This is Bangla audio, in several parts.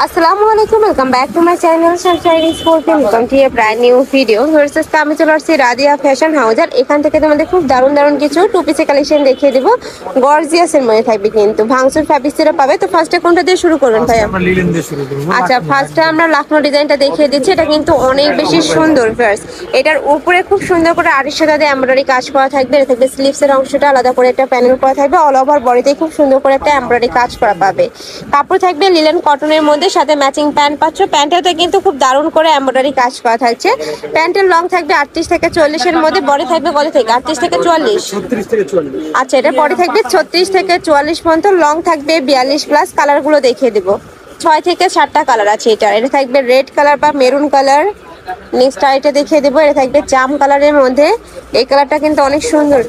আসসালামু আলাইকুম, welcome back to my channel Sunshine school. Welcome to A brand new video. Versus আমি চলে আসছি রাদিয়া ফ্যাশন হাউস। আর এখান থেকে তোমাদের খুব দারুণ দারুণ কিছু টু পিসের কালেকশন দেখিয়ে দিব। গর্জিয়াসের মধ্যে থাকবে, কিন্তু ভাঙচুর ফ্যাব্রিক্সেরও পাবে। তো ফার্স্টে কোনটা দিয়ে শুরু করবেন ভাইয়া? আমরা লিলেন দিয়ে শুরু করব। আচ্ছা, ফার্স্টে আমরা লাখনো ডিজাইনটা দেখিয়ে দিচ্ছি। এটা কিন্তু অনেক বেশি সুন্দর ফার্স্ট। এটার উপরে খুব সুন্দর করে আড়ি সাদা দিয়ে এমব্রয়ডারি কাজ করা থাকবে। এটা থাকবে স্লিভসের অংশটা আলাদা করে একটা প্যানেল করা থাকবে। অল ওভার বডিতে খুব সুন্দর করে একটা এমব্রয়ডারি কাজ করা পাবে। কাপড় থাকবে লিলেন কটনের মধ্যে, সাথে ম্যাচিং প্যান্ট পাচ্ছ। প্যান্টেতে কিন্তু খুব দারুণ করে এমব্রয়ডারি কাজ করা থাকছে। প্যান্টের লং থাকবে 38 থেকে 40 এর মধ্যে, বডি থাকবে কত থেকে? 38 থেকে 44। 36 থেকে 44। আচ্ছা, এটা বডি থাকবে 36 থেকে 44 পর্যন্ত, লং থাকবে 42 প্লাস। কালারগুলো দেখিয়ে দেবো, 6 থেকে 7টা কালার আছে এটা। এটা থাকবে রেড কালার বা মেরুন কালার। নেক্সট আইটা দেখিয়ে দেবো, এটা থাকবে জাম কালারের মধ্যে। এই কালারটা কিন্তু অনেক সুন্দর।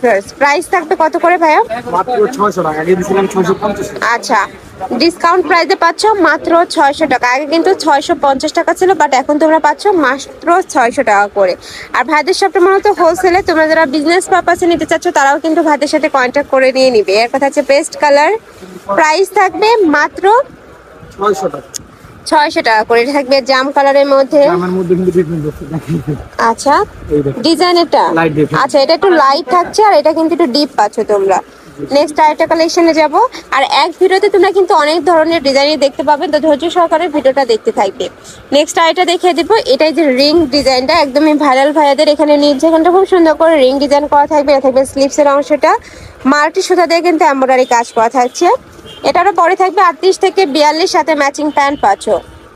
প্রাইস থাকবে কত করে ভাইয়া? মাত্র 600 টাকা। আগে দিছিলাম 650। আচ্ছা, ডিসকাউন্ট প্রাইসে পাচ্ছ মাত্র 600 টাকা। আগে কিন্তু 650 টাকা ছিল, বাট এখন তোমরা পাচ্ছ মাত্র 600 টাকা করে। আর ভাইদের শপটা মূলত হোলসেলে, তোমরা যারা বিজনেস পারপাসে নিতে চাচ্ছ তারাও কিন্তু ভাইদের সাথে কন্ট্যাক্ট করে নিয়ে নিবে। এর কথা হচ্ছে পেস্ট কালার। প্রাইস থাকবে মাত্র 600 টাকা। 600 টাকা করে। এটা থাকবে জাম কালারের মধ্যে। আমার মধ্যে কিন্তু ট্রিটমেন্ট করতে আচ্ছা, এই দেখো ডিজাইন এটা। লাইট দেখো। আচ্ছা, এটা একটু লাইট থাকছে আর এটা কিন্তু একটু ডিপ পাচ্ছ তোমরা। নেক্সট আরেকটা কালেকশনে যাব। আর এক ভিডিওতে তোমরা কিন্তু অনেক ধরনের ডিজাইন দেখতে পাবে, তো ধৈর্য সহকারে ভিডিওটা দেখতে থাকবে। নেক্সট আরেকটা দেখিয়ে দিব। এটাই যে রিং ডিজাইনটা, একদমই ভাইরাল ভাইয়াদের। এখানে নিচেখানটা খুব সুন্দর করে রিং ডিজাইন করা থাকবে। এটা থাকবে স্লিভসের অংশটা মাল্টি সুতা দিয়ে কিন্তু এমব্রয়ডারি কাজ করা থাকছে। এটারও পরে থাকবে 38 থেকে 42, সাথে ম্যাচিং প্যান্ট পাচ্ছ।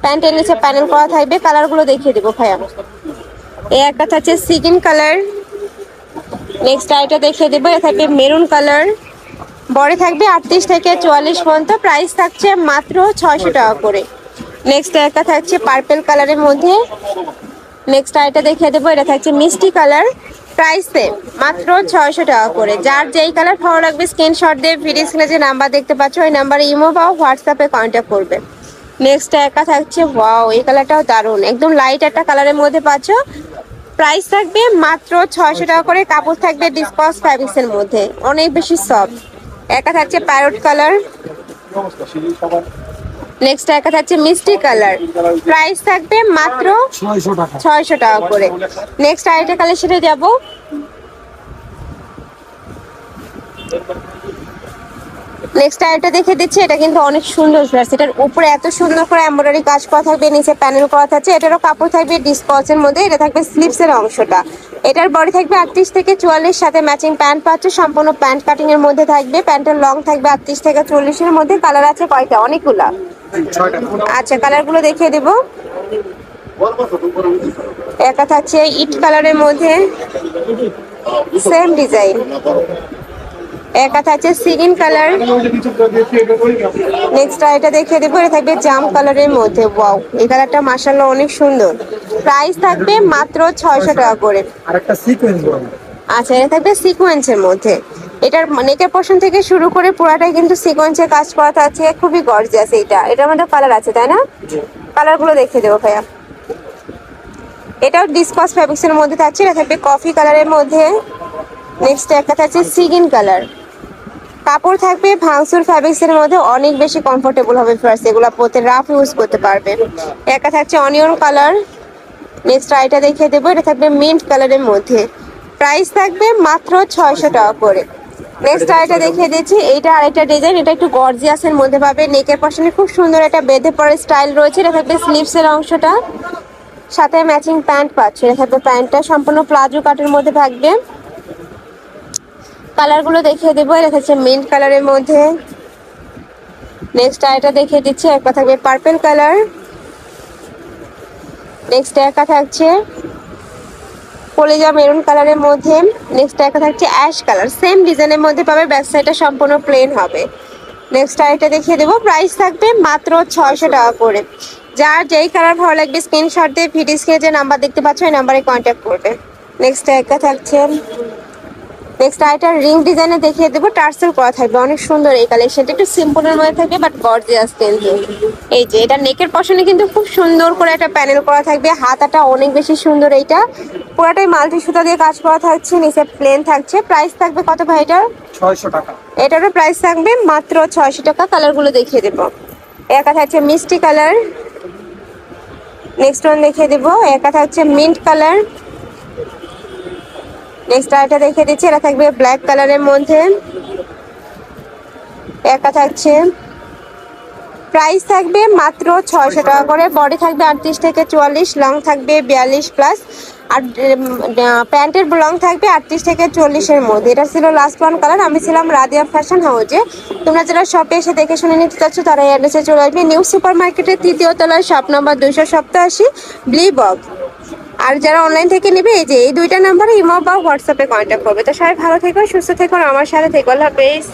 প্যান্টের নিচে প্যানেল করা থাকবে। কালারগুলো দেখিয়ে দেবো ভাইয়া। এই একটা থাকছে সিগিন কালার। নেক্সট আইটা দেখিয়ে দেবো, এটা থাকবে মেরুন কালার। বডি থাকবে 38 থেকে 44 পর্যন্ত। প্রাইস থাকছে মাত্র 600 টাকা করে। নেক্সট একটা থাকছে পার্পল কালারের মধ্যে। নেক্সট আইটা দেখিয়ে দেবো, এটা থাকছে মিষ্টি কালার। প্রাইস মাত্র 600 টাকা করে। যার যেই কালার ভালো লাগবে স্ক্রিনশট দিয়ে ভিডিও স্ক্রিনে যে নাম্বার দেখতে পাচ্ছ ওই নাম্বারে ইমো বা হোয়াটসঅ্যাপে কন্ট্যাক্ট করবে। নেক্সট একা থাকছে, ওয়াও এই কালারটাও দারুণ, একদম লাইট একটা কালারের মধ্যে পাচ্ছ। প্রাইস থাকবে মাত্র 600 টাকা করে। কাপড় থাকবে ডিসপাস ফ্যাব্রিক্সের মধ্যে, অনেক বেশি সফট। একা থাকছে প্যারট কালার। নেক্সট একা থাকছে মিষ্টি কালার। প্রাইস থাকবে মাত্র 600 টাকা করে। নেক্সট আরেকটা কালেকশনে যাব। নেক্সট আইটা দেখে দিচ্ছি। এটা কিন্তু অনেক সুন্দর ড্রেস। এটার উপরে এত সুন্দর করে এমব্রয়ডারি কাজ করা থাকবে, নিচে প্যানেল করা থাকছে। এটারও কাপড় থাকবে ডিসপসের মধ্যে। এটা থাকবে স্লিভসের অংশটা। এটার বডি থাকবে 38 থেকে 44, সাথে ম্যাচিং প্যান্ট পাচ্ছে। সম্পূর্ণ প্যান্ট কাটিং এর মধ্যে থাকবে। প্যান্টের লং থাকবে 38 থেকে 40 এর মধ্যে। কালার আছে কয়টা? অনেকগুলা। আচ্ছা, কালারগুলো দেখিয়ে দেবো। একটা থাকছে ইট কালারের মধ্যে, সেম ডিজাইন। একটা থাকছে সিগিন কালার। নেক্সট এটা দেখিয়ে দেবো, এটা থাকবে জাম কালারের মধ্যে। ওয়াও, এই কালারটা মাশাআল্লাহ অনেক সুন্দর। প্রাইস থাকবে মাত্র 600 টাকা করে। আরেকটা সিকোয়েন্স বল। আচ্ছা, এটা থাকবে সিকোয়েন্সের মধ্যে। এটার নেকের পোর্শন থেকে শুরু করে পুরাটাই কিন্তু সিকোয়েন্সের কাজ করা থাকছে, খুবই গর্জিয়াস। এটার মধ্যে কালার আছে তাই না? কালারগুলো দেখিয়ে দেবো ভাইয়া। এটাও ডিসকাস ফ্যাব্রিক্সের মধ্যে থাকছে। এটা থাকবে কফি কালারের মধ্যে। নেক্সট একটা থাকছে সিগিন কালার। কাপড় থাকবে ভাঙচুর ফ্যাব্রিক্সের মধ্যে, অনেক বেশি কমফোর্টেবল হবে ফার্স্ট। এগুলো পরতে রাফ ইউজ করতে পারবে। একটা থাকছে অনিয়ন কালার। নেক্সট আইটা দেখিয়ে দেবো, এটা থাকবে মিন্ট কালারের মধ্যে। প্রাইস থাকবে মাত্র 600 টাকা করে। নেক্সট আইটা দেখিয়ে দিচ্ছি। এইটা আরেকটা ডিজাইন, এটা একটু গর্জিয়াসের মধ্যে পাবে। নেকের পশনে খুব সুন্দর একটা বেঁধে পড়ে স্টাইল রয়েছে। এটা থাকবে স্লিভসের অংশটা, সাথে ম্যাচিং প্যান্ট পাচ্ছে। এটা থাকবে প্যান্টটা সম্পূর্ণ প্লাজো কাটের মধ্যে থাকবে। কালারগুলো দেখিয়ে দেবো। এটা হচ্ছে মিন্ট কালারের মধ্যে। নেক্সট আইটা দেখিয়ে দিচ্ছি। একটা থাকবে পার্পল কালার। নেক্সট একা থাকছে কলিজা মেরুন কালারের মধ্যে। নেক্সট একা থাকছে অ্যাশ কালার, সেম ডিজাইনের মধ্যে পাবে। ব্যাক সাইডটা সম্পূর্ণ প্লেন হবে। নেক্সট আইটা দেখিয়ে দেবো। প্রাইস থাকবে মাত্র 600 টাকা করে। যার যেই কালার ভালো লাগবে স্ক্রিনশট দিয়ে ভিডিও স্ক্রিনে যে নাম্বার দেখতে পাচ্ছ ওই নাম্বারে কন্ট্যাক্ট করবে। নেক্সট একা থাকছে। নেক্সট আইটা রিং ডিজাইনে দেখিয়ে দেবো। টার্সেল করা থাকবে, অনেক সুন্দর এই কালেকশনটা। একটু সিম্পলের মধ্যে থাকবে বাট গর্জিয়াস কিন্তু। এই যে এটা নেকের পশনে কিন্তু খুব সুন্দর করে একটা প্যানেল করা থাকবে। হাতাটা অনেক বেশি সুন্দর। এইটা পুরাটাই মাল্টি সুতা দিয়ে কাজ করা থাকছে, নিচে প্লেন থাকছে। প্রাইস থাকবে কত ভাই এটার? 600 টাকা। এটারও প্রাইস থাকবে মাত্র 600 টাকা। কালারগুলো দেখিয়ে দেবো। একা থাকছে মিষ্টি কালার। নেক্সট ওয়ান দেখিয়ে দিব, একটা থাকছে মিন্ট কালার। নেক্সট আরেকটা দেখিয়ে দিচ্ছি, এটা থাকবে ব্ল্যাক কালারের মধ্যে। একটা থাকছে, প্রাইস থাকবে মাত্র 600 টাকা করে। বডি থাকবে 38 থেকে 44, লং থাকবে 42 প্লাস, আর প্যান্টের লং থাকবে 38 থেকে 40-এর মধ্যে। এটা ছিল লাস্ট ওয়ান কালার। আমি ছিলাম রাদিয়া ফ্যাশন হাউজে। তোমরা যারা শপে এসে দেখে শুনে নিতে চাচ্ছ তারা এই অ্যাড্রেসে চলে আসবে, নিউ সুপার মার্কেটের 3য় তলায়, শপ নাম্বার 287, ব্লি বক্স। আর যারা অনলাইন থেকে নেবে এই যে এই দুইটা নাম্বারে ইমো বা হোয়াটসঅ্যাপে কন্ট্যাক্ট করবে। তো সবাই ভালো থেকো, সুস্থ থেকো, আর আমার সাথে থেকো। আল্লাহ হাফেজ।